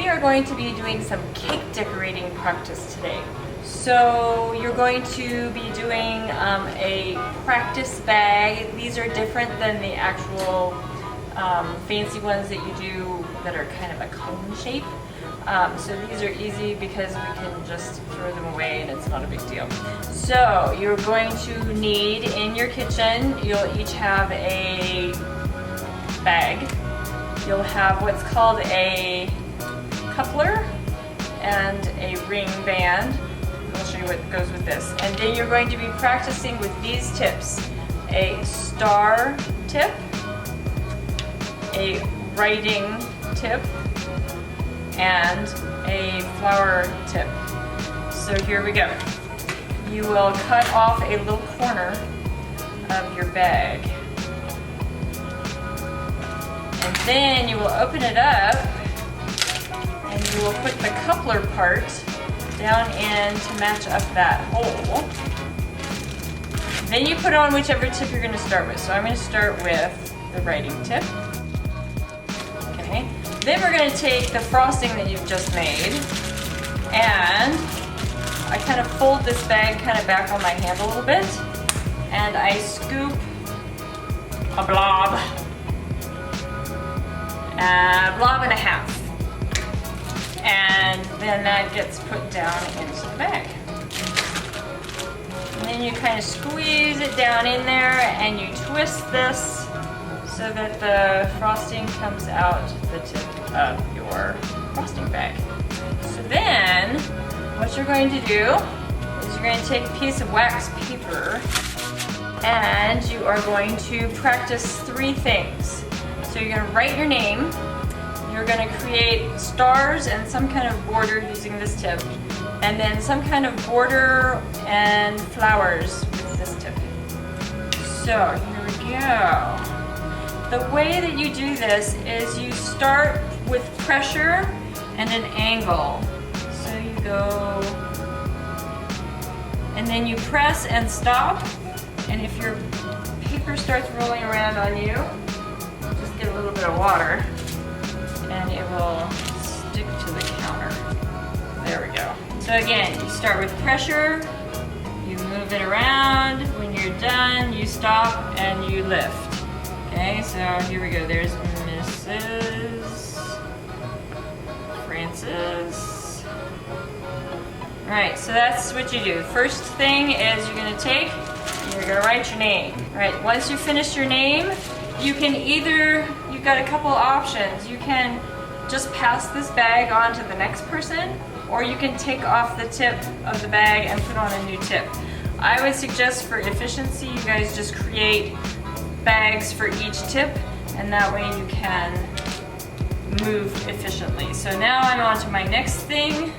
we are going to be doing some cake decorating practice today. So you're going to be doing a practice bag. These are different than the actual fancy ones that you do that are kind of a cone shape. So these are easy because we can just throw them away and it's not a big deal. So you're going to need in your kitchen, you'll each have a bag. You'll have what's called a coupler and a ring band. I'll show you what goes with this. And then you're going to be practicing with these tips. A star tip, a writing tip, and a flower tip. So here we go. You will cut off a little corner of your bag. And then you will open it up and you will put the coupler part down in to match up that hole. Then you put on whichever tip you're going to start with. So I'm going to start with the writing tip. Okay. Then we're going to take the frosting that you've just made, and I kind of fold this bag kind of back on my hand a little bit, and I scoop a blob and a half. And then that gets put down into the bag. And then you kind of squeeze it down in there and you twist this so that the frosting comes out the tip of your frosting bag. So then, what you're going to do is you're going to take a piece of wax paper and you are going to practice 3 things. So you're going to write your name, you're going to create stars and some kind of border using this tip, and then some kind of border and flowers with this tip. So here we go. The way that you do this is you start with pressure and an angle. So you go, and then you press and stop, and if your paper starts rolling around on you, just get a little bit of water and it will stick to the counter. There we go. So again, you start with pressure, you move it around, when you're done, you stop and you lift. Okay, so here we go. There's Mrs. Francis. All right, so that's what you do. First thing is you're gonna take, you're gonna write your name. All right, once you finish your name, you can either, you've got a couple options. You can just pass this bag on to the next person, or you can take off the tip of the bag and put on a new tip. I would suggest for efficiency, you guys just create bags for each tip, and that way you can move efficiently. So now I'm on to my next thing.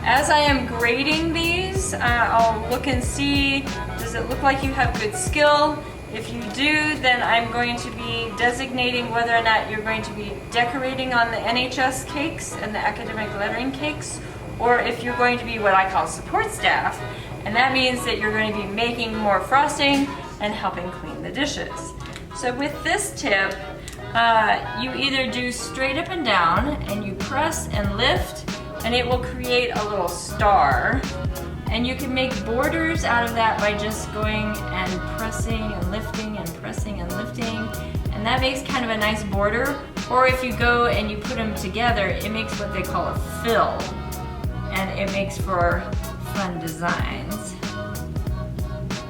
As I am grading these, I'll look and see, does it look like you have good skill? If you do, then I'm going to be designating whether or not you're going to be decorating on the NHS cakes and the academic lettering cakes, or if you're going to be what I call support staff, and that means that you're going to be making more frosting and helping clean the dishes. So with this tip, you either do straight up and down, and you press and lift, and it will create a little star. And you can make borders out of that by just going and pressing and lifting and pressing and lifting. And that makes kind of a nice border. Or if you go and you put them together, it makes what they call a fill. And it makes for fun designs.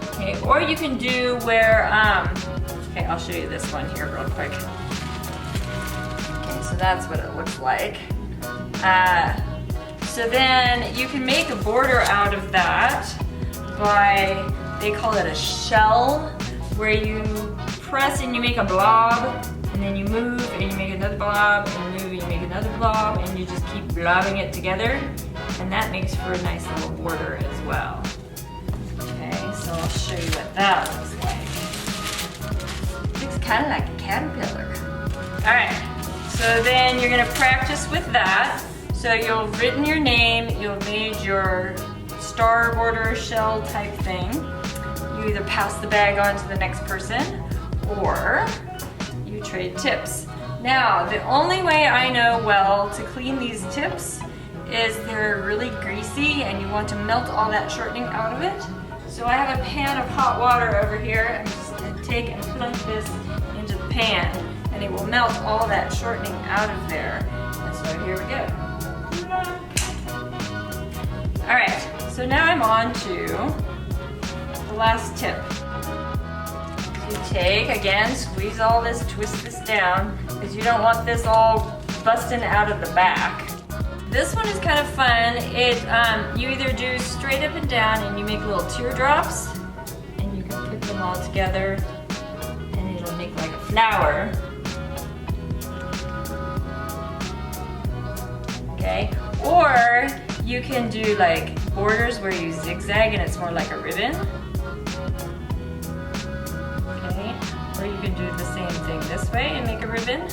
Okay, or you can do where, okay, I'll show you this one here real quick. Okay, so that's what it looks like. So then you can make a border out of that by, they call it a shell, where you press and you make a blob, and then you move and you make another blob, and you move and you make another blob, and you just keep blobbing it together, and that makes for a nice little border as well. Okay, so I'll show you what that looks like. It looks kind of like a caterpillar. All right, so then you're gonna practice with that. So you've written your name, you've made your star border shell type thing. You either pass the bag on to the next person, or you trade tips. Now, the only way I know well to clean these tips is they're really greasy and you want to melt all that shortening out of it. So I have a pan of hot water over here. I'm just going to take and plunk this into the pan and it will melt all that shortening out of there. And so here we go. All right, so now I'm on to the last tip. You take, again, squeeze all this, twist this down, because you don't want this all busting out of the back. This one is kind of fun. You either do straight up and down and you make little teardrops, and you can put them all together and it'll make like a flower. Okay, or you can do like borders where you zigzag and it's more like a ribbon. Okay, or you can do the same thing this way and make a ribbon.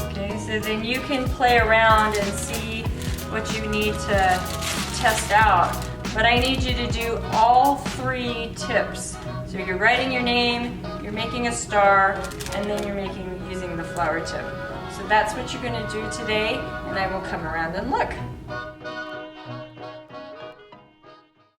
Okay, so then you can play around and see what you need to test out. But I need you to do all 3 tips. So you're writing your name, you're making a star, and then you're using the flower tip. So that's what you're going to do today, and I will come around and look.